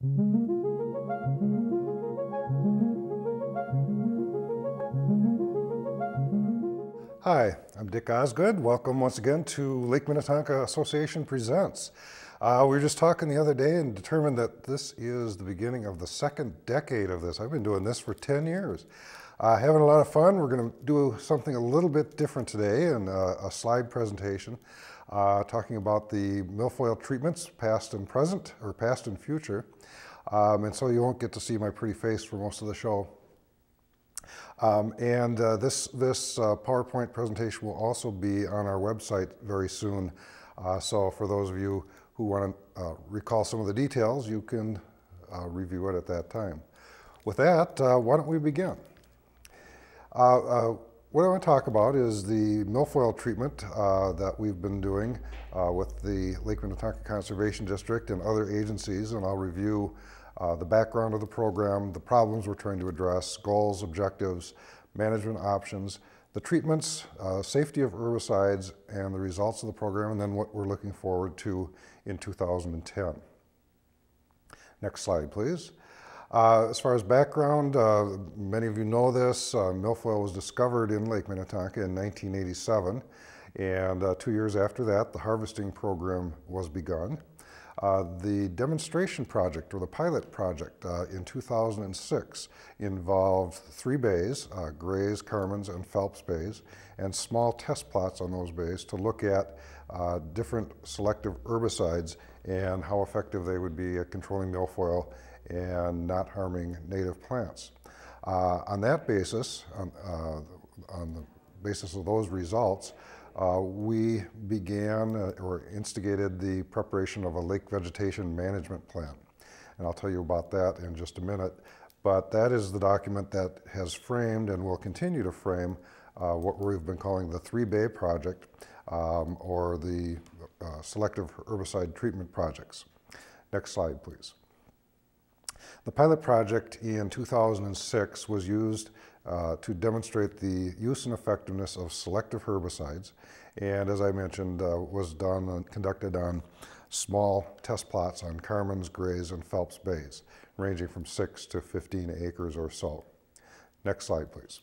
Hi, I'm Dick Osgood. Welcome once again to Lake Minnetonka Association Presents. We were just talking the other day and determined that this is the beginning of the second decade of this. I've been doing this for 10 years. Having a lot of fun. We're going to do something a little bit different today and a slide presentation talking about the milfoil treatments, past and present, or past and future. And so you won't get to see my pretty face for most of the show. This PowerPoint presentation will also be on our website very soon. So for those of you who want to recall some of the details, you can review it at that time. With that, why don't we begin? What I want to talk about is the milfoil treatment that we've been doing with the Lake Minnetonka Conservation District and other agencies, and I'll review the background of the program, the problems we're trying to address, goals, objectives, management options, the treatments, safety of herbicides, and the results of the program, and then what we're looking forward to in 2010. Next slide, please. As far as background, many of you know this, milfoil was discovered in Lake Minnetonka in 1987, and 2 years after that, the harvesting program was begun. The demonstration project, or the pilot project, in 2006 involved 3 bays, Grays, Carmens, and Phelps bays, and small test plots on those bays to look at different selective herbicides and how effective they would be at controlling milfoil and not harming native plants. On that basis, on the basis of those results, we began or instigated the preparation of a lake vegetation management plan. And I'll tell you about that in just a minute. But that is the document that has framed and will continue to frame what we've been calling the 3-bay project or the selective herbicide treatment projects. Next slide, please. The pilot project in 2006 was used to demonstrate the use and effectiveness of selective herbicides, and as I mentioned, was conducted on small test plots on Carmens, Grays, and Phelps bays, ranging from 6 to 15 acres or so. Next slide, please.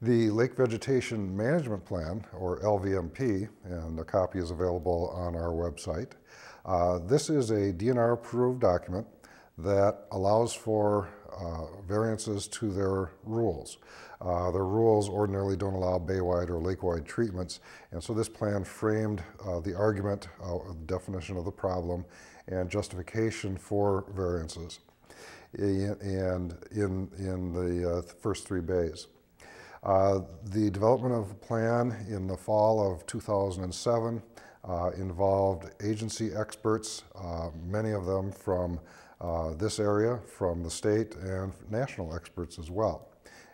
The Lake Vegetation Management Plan, or LVMP, and a copy is available on our website. This is a DNR-approved document that allows for variances to their rules. Their rules ordinarily don't allow bay-wide or lake-wide treatments, and so this plan framed the argument, the definition of the problem, and justification for variances in the first 3 bays. The development of the plan in the fall of 2007 involved agency experts, many of them from this area, from the state, and national experts as well.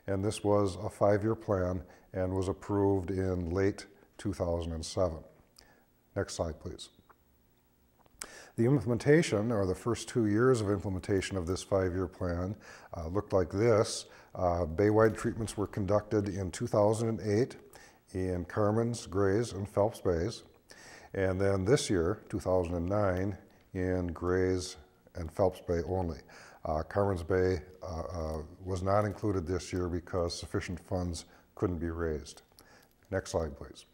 And this was a 5-year plan and was approved in late 2007. Next slide, please. The implementation, or the first 2 years of implementation of this 5-year plan, looked like this. Bay-wide treatments were conducted in 2008 in Carmens, Grays, and Phelps bays. And then this year, 2009, in Grays and Phelps Bay only. Carmens Bay was not included this year because sufficient funds couldn't be raised. Next slide, please.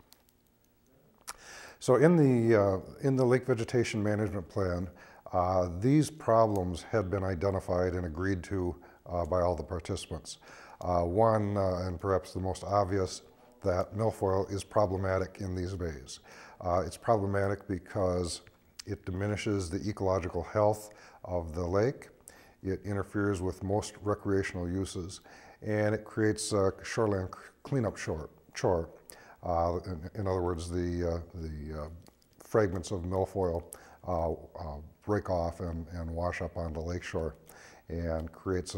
So in the Lake Vegetation Management Plan, these problems had been identified and agreed to by all the participants. One, and perhaps the most obvious, that milfoil is problematic in these bays. It's problematic because it diminishes the ecological health of the lake, it interferes with most recreational uses, and it creates a shoreline cleanup chore. In other words, the fragments of milfoil break off and wash up onto the lakeshore and creates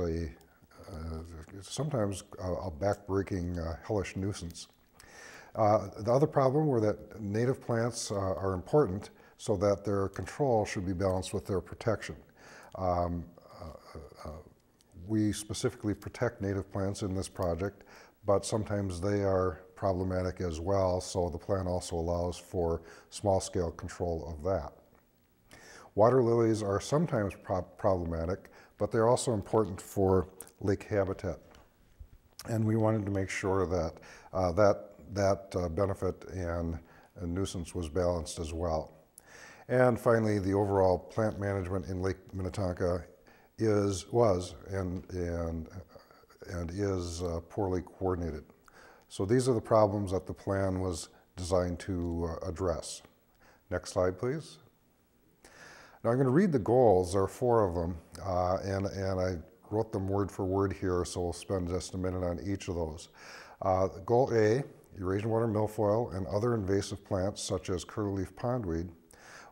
sometimes a back-breaking hellish nuisance. The other problem were that native plants are important, so that their control should be balanced with their protection. We specifically protect native plants in this project, but sometimes they are problematic as well, so the plan also allows for small-scale control of that. Water lilies are sometimes problematic, but they're also important for lake habitat. And we wanted to make sure that that benefit and nuisance was balanced as well. And finally, the overall plant management in Lake Minnetonka was poorly coordinated. So these are the problems that the plan was designed to address. Next slide, please. Now I'm going to read the goals. There are 4 of them, and I wrote them word for word here, so we'll spend just a minute on each of those. Goal A, Eurasian Watermilfoil and other invasive plants such as curlyleaf pondweed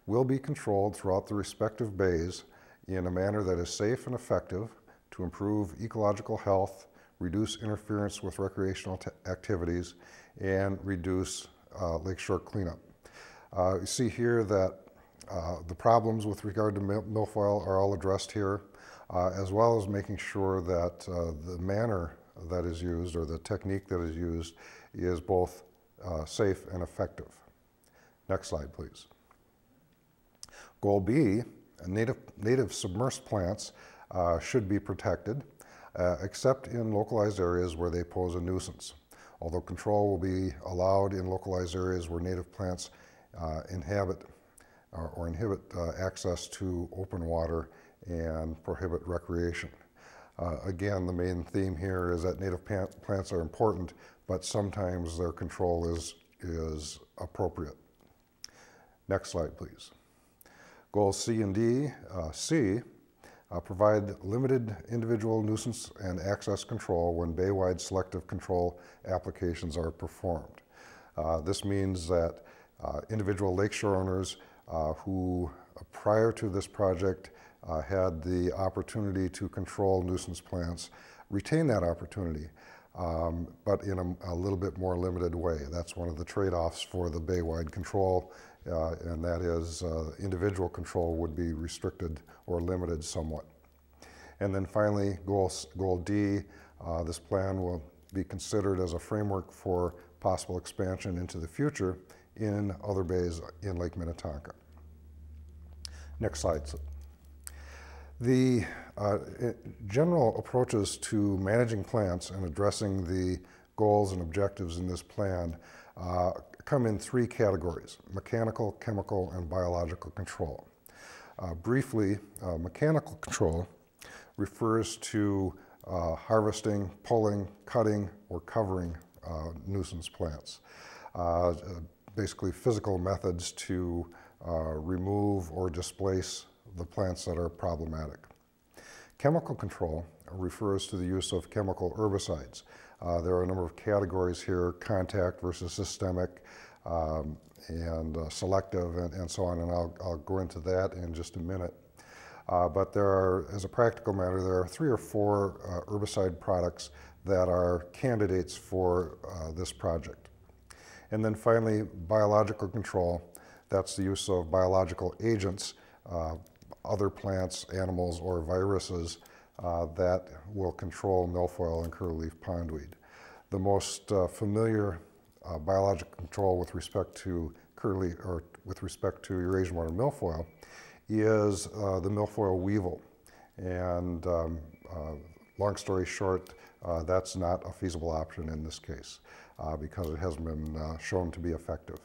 will be controlled throughout the respective bays in a manner that is safe and effective to improve ecological health, reduce interference with recreational activities, and reduce lakeshore cleanup. You see here that the problems with regard to milfoil are all addressed here, as well as making sure that the manner that is used or the technique that is used is both safe and effective. Next slide, please. Goal B, native submersed plants should be protected, except in localized areas where they pose a nuisance. Although control will be allowed in localized areas where native plants inhibit access to open water and prohibit recreation. Again, the main theme here is that native plants are important, but sometimes their control is appropriate. Next slide, please. Goals C and D. C, provide limited individual nuisance and access control when bay-wide selective control applications are performed. This means that individual lakeshore owners who prior to this project had the opportunity to control nuisance plants retain that opportunity, but in a little bit more limited way. That's one of the trade-offs for the bay-wide control, and that is individual control would be restricted or limited somewhat. And then finally, goal D, this plan will be considered as a framework for possible expansion into the future in other bays in Lake Minnetonka. Next slide. The general approaches to managing plants and addressing the goals and objectives in this plan come in 3 categories: mechanical, chemical, and biological control. Briefly, mechanical control refers to harvesting, pulling, cutting, or covering nuisance plants. Basically physical methods to remove or displace the plants that are problematic. Chemical control refers to the use of chemical herbicides. There are a number of categories here: contact versus systemic, and selective, and so on, and I'll go into that in just a minute. But there are, as a practical matter, there are 3 or 4 herbicide products that are candidates for this project. And then finally, biological control. That's the use of biological agents, other plants, animals, or viruses that will control milfoil and curlyleaf pondweed. The most familiar biological control with respect to Eurasian Watermilfoil is the milfoil weevil. And long story short, that's not a feasible option in this case because it hasn't been shown to be effective.